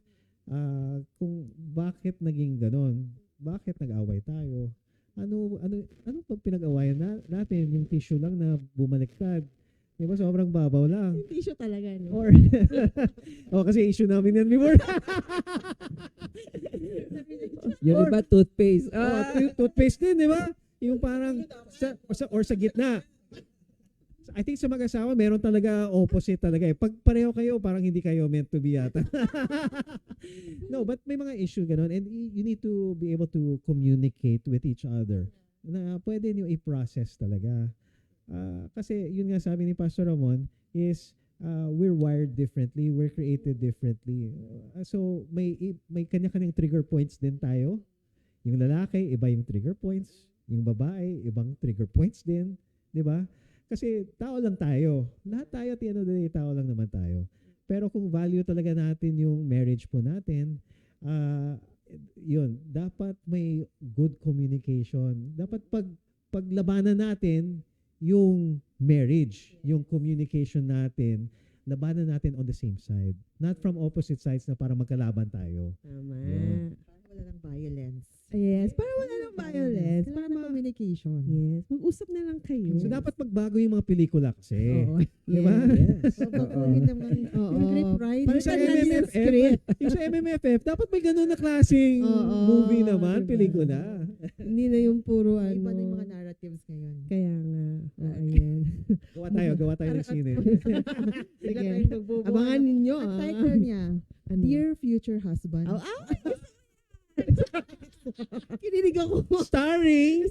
kung bakit naging ganon. Bakit nag-away tayo? Ano pa pinag-awayan natin? Yung tissue lang na bumaliktad. Di ba? Sobrang babaw lang. Hindi siya talaga, no? Or, kasi issue namin yan before. Yung iba, toothpaste. Toothpaste din, di ba? Yung parang, sa gitna. I think sa mag-asawa, meron talaga opposite talaga eh. Pag pareho kayo, parang hindi kayo meant to be yata. No, but may mga issue ganun. And you need to be able to communicate with each other. Na pwede nyo i-process talaga. Kasi yun nga sabi ni Pastor Ramon is we're wired differently, we're created differently. So may kanya-kanyang trigger points din tayo. Yung lalaki, iba yung trigger points. Yung babae, ibang trigger points din. Di ba? Kasi tao lang tayo. Lahat tayo, at the end of the day, tao lang naman tayo. Pero kung value talaga natin yung marriage po natin, yun, dapat may good communication. Dapat paglabanan natin yung marriage, yung communication natin, labanan natin on the same side. Not from opposite sides na parang magkalaban tayo. Tama. Yun. Parang wala ng violence. Yes, para wala ng violence. Para Para communication. Yes, mag-usap na lang kayo. So dapat magbago yung mga pelikula kasi. Oo. Di ba? Yes. So, baguhin naman Oo. yung script writing. Yung sa Palitan natin yung MMFF, script. yung sa MMFF, dapat may ganun na klaseng Oo, movie naman, diba? pelikula. Hindi na yung puro May ano. iba na yung mga narratives ngayon. Kaya nga. Ayan. Gawa tayo ng sine. Sige. Abangan ninyo. Ang title niya, Ano? Dear Future Husband. Oh, kinilig ako. Starring!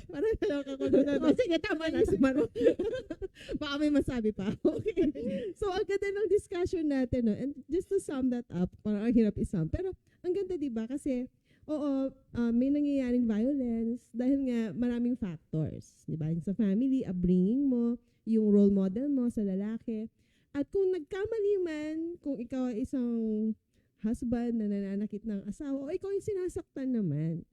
Parang nalaka ko doon. Oh, sige, tama na. Sumaro. Baka may masabi pa. Okay. So, ang ganda ng discussion natin. No? And just to sum that up, parang ang hirap isum. Pero, ang ganda, di ba? Kasi, oo, may nangyayaring violence dahil nga maraming factors. Di ba? Yung sa family, upbringing mo, yung role model mo sa lalaki. At kung nagkamali man, kung ikaw ay isang husband na nananakit ng asawa, o ikaw yung sinasaktan naman,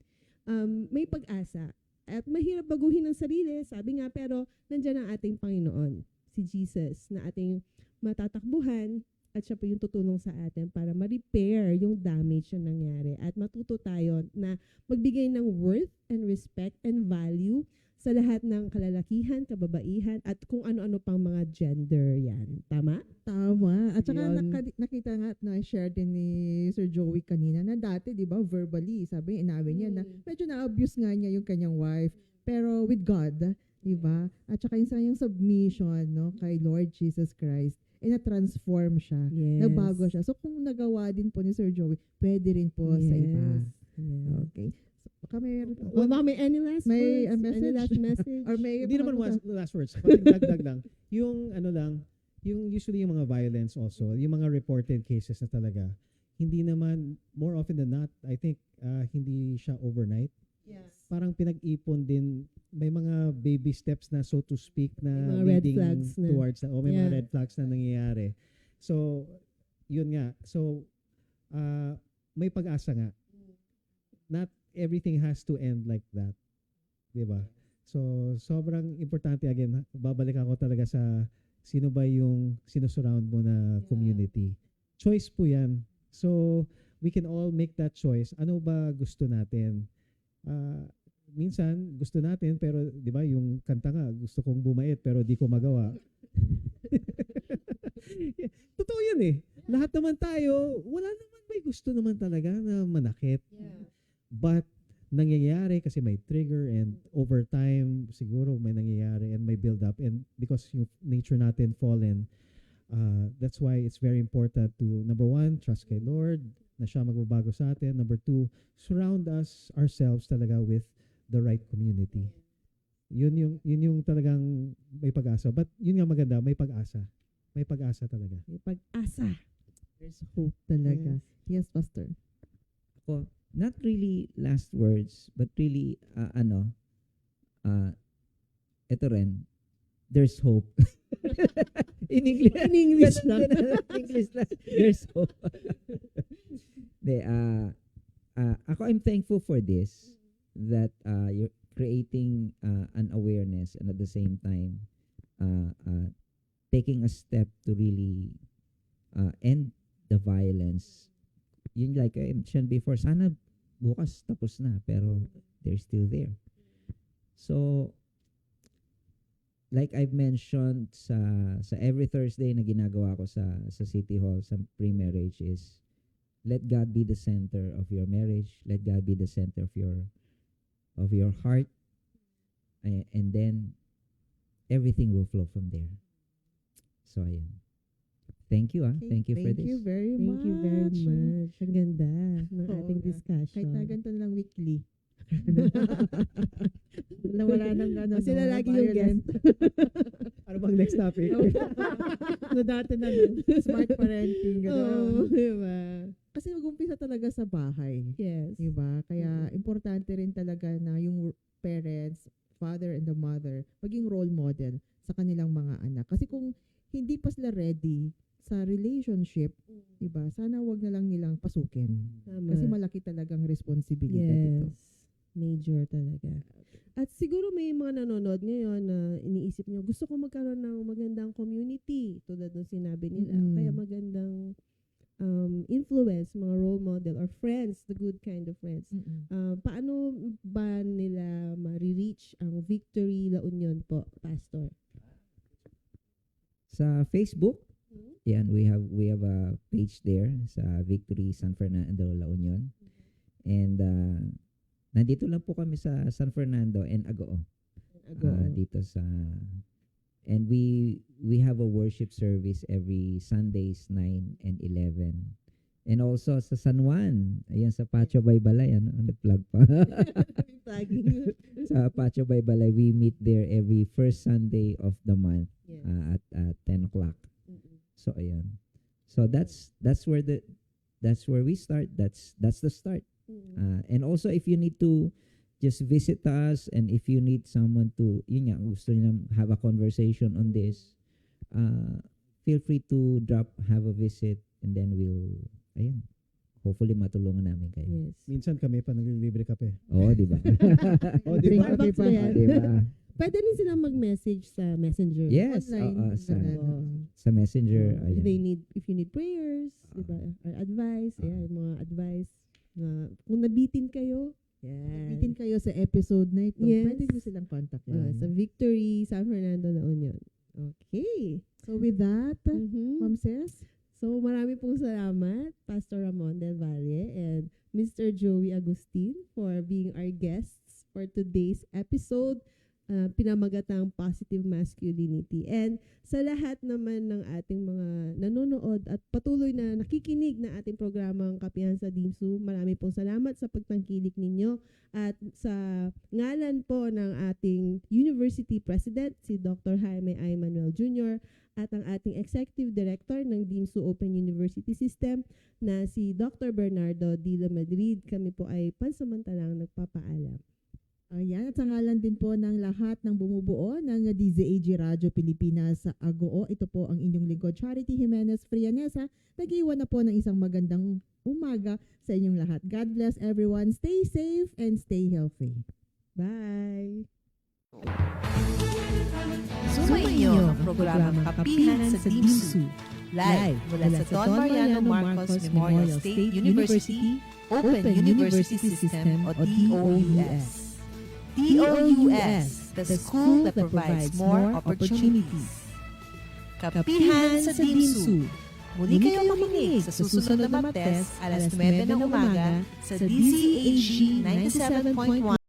may pag-asa. At mahirap baguhin ng sarili, sabi nga, pero nandiyan ang ating Panginoon, si Jesus, na ating matatakbuhan, at siya po yung tutulong sa atin para ma-repair yung damage na nangyari. At matuto tayo na magbigay ng worth and respect and value sa lahat ng kalalakihan, kababaihan, at kung ano-ano pang mga gender yan. Tama? Tama. At saka Yun. nakita nga at na-share din ni Sir Joey kanina na dati, di ba, verbally, sabi, inawin niya na medyo na-abuse nga niya yung kanyang wife. Pero with God, di ba? At saka yung sa yung submission, no, kay Lord Jesus Christ, na-transform siya. Yes. Nagbago siya. So kung nagawa din po ni Sir Joey, pwede rin po sa iba. Yeah. Okay. So, baka may, Well, baka may any last May, words? message? Any last message? or may Hindi naman mga- last words. Konting dagdag lang. Yung ano lang, yung usually yung mga violence also, yung mga reported cases na talaga, hindi naman, more often than not, I think, hindi siya overnight. Yes. Parang pinag-ipon din, may mga baby steps na, so to speak, na May mga red leading flags na. towards that. O may Yeah. mga red flags na nangyayari. So, yun nga. So, may pag-asa nga. Not everything has to end like that. Diba? So, sobrang importante, again, babalik ako talaga sa sino ba yung sinusurround mo na community. Choice po yan. So, we can all make that choice. Ano ba gusto natin? Minsan, gusto natin, pero di ba yung kanta nga, gusto kong bumait, pero di ko magawa. Totoo yan eh. Lahat naman tayo, wala naman may gusto naman talaga na manakit. But, nangyayari kasi may trigger and over time, siguro may nangyayari and may build up. And because yung nature natin fallen, that's why it's very important to, number one, trust kay Lord, na siya magbabago sa atin. Number two, surround ourselves talaga with the right community. Yun yung talagang may pag-asa. But yun nga maganda, may pag-asa. May pag-asa talaga. May pag-asa. There's hope talaga. Yes, Pastor. Ako, not really last words, but really, ito rin, there's hope. In English. In English lang. English lang. There's hope. De, ako, I'm thankful for this, that you're creating an awareness and at the same time, taking a step to really end the violence. Yung like I mentioned before, sana bukas tapos na, pero they're still there. So, like I've mentioned sa every Thursday na ginagawa ko sa City Hall, sa pre-marriage is, let God be the center of your marriage. Let God be the center of your heart. And then, everything will flow from there. So, ayan. Thank you, Okay, Thank you for Thank this. you very much. Thank you very much. Ang ganda ng Oo ating nga. discussion. Kahit na ganito na lang weekly. Wala nang ano. Kasi na no, lagi yung guest. Ano bang next topic? No, dati na nun. Smart parenting. Oo, Gano'n. diba? Kasi mag-umpisa talaga sa bahay. Yes. Diba? Kaya importante rin talaga na yung parents, father and the mother, maging role model sa kanilang mga anak. Kasi kung hindi pa sila ready sa relationship, diba? Sana wag na lang nilang pasukin. Tama. Kasi malaki talagang responsibilidad ito. Yes. Major talaga. At siguro may mga nanonood ngayon na iniisip nyo, gusto ko magkaroon ng magandang community, tulad ng sinabi nila. Mm-mm. Kaya magandang influence, mga role model or friends, the good kind of friends. Paano ba nila ma-reach ang Victory La Union po, Pastor? Sa Facebook, yan, we have a page there sa Victory San Fernando La Union. And nandito lang po kami sa San Fernando and Agoo. Dito sa, and we have a worship service every Sundays 9 and 11. And also sa San Juan, ayan sa Pacho Baybalay, nag-plug pa. Plugging. Sa Pacho Baybalay, we meet there every first Sunday of the month Yes. at 10 o'clock. Mm-mm. So ayan. So that's where we start. That's the start. Mm-mm. And also if you need to just visit us, and if you need someone to, yun nga, gusto niyo have a conversation on this, feel free to have a visit, and then ayan, hopefully matulungan namin kayo. Yes. Minsan kami pa naglilibre kape. Oo, di ba? Oh, di ba? Starbucks ba yan? Di ba? Pwede rin silang mag-message sa Messenger. Yes, Online, sa ganun. Messenger. If Ayan. if you need prayers, di ba? Or advice, ayan, mga advice na kung nabitin kayo, yan. Bitin kayo sa episode na ito. Yes. Pwede nyo silang kontakin. Sa Victory San Fernando La Union. Okay. So with that, Mhm. Ma'am Ses, So marami pong salamat, Pastor Ramon Del Valle and Mr. Joey Agustin for being our guests for today's episode. pinamagatang positive masculinity. And sa lahat naman ng ating mga nanonood at patuloy na nakikinig na ating programang Kapihan sa DIMSU, marami pong salamat sa pagtangkilik ninyo at sa ngalan po ng ating University President, si Dr. Jaime I. Manuel Jr., at ang ating Executive Director ng DIMSU Open University System na si Dr. Bernardo Dila Madrid. Kami po ay pansamantalang nagpapaalam. Ayan, at sa ngalan din po ng lahat ng bumubuo ng DZAG Radio Pilipinas sa Agoo, ito po ang inyong lingkod, Charity Jimenez Frianesa. Nag-iwan na po ng isang magandang umaga sa inyong lahat. God bless everyone. Stay safe and stay healthy. Bye! Sumainyo ang programang Kapihan sa DIMSU. Live mula sa Don Mariano Marcos Memorial State University, Open University System o DOUS. DOUS, the school that provides more opportunities. Kapihan sa DIMSU. Muli kayong makinig sa susunod na Martes, alas 9 ng umaga sa DZAG 97.1.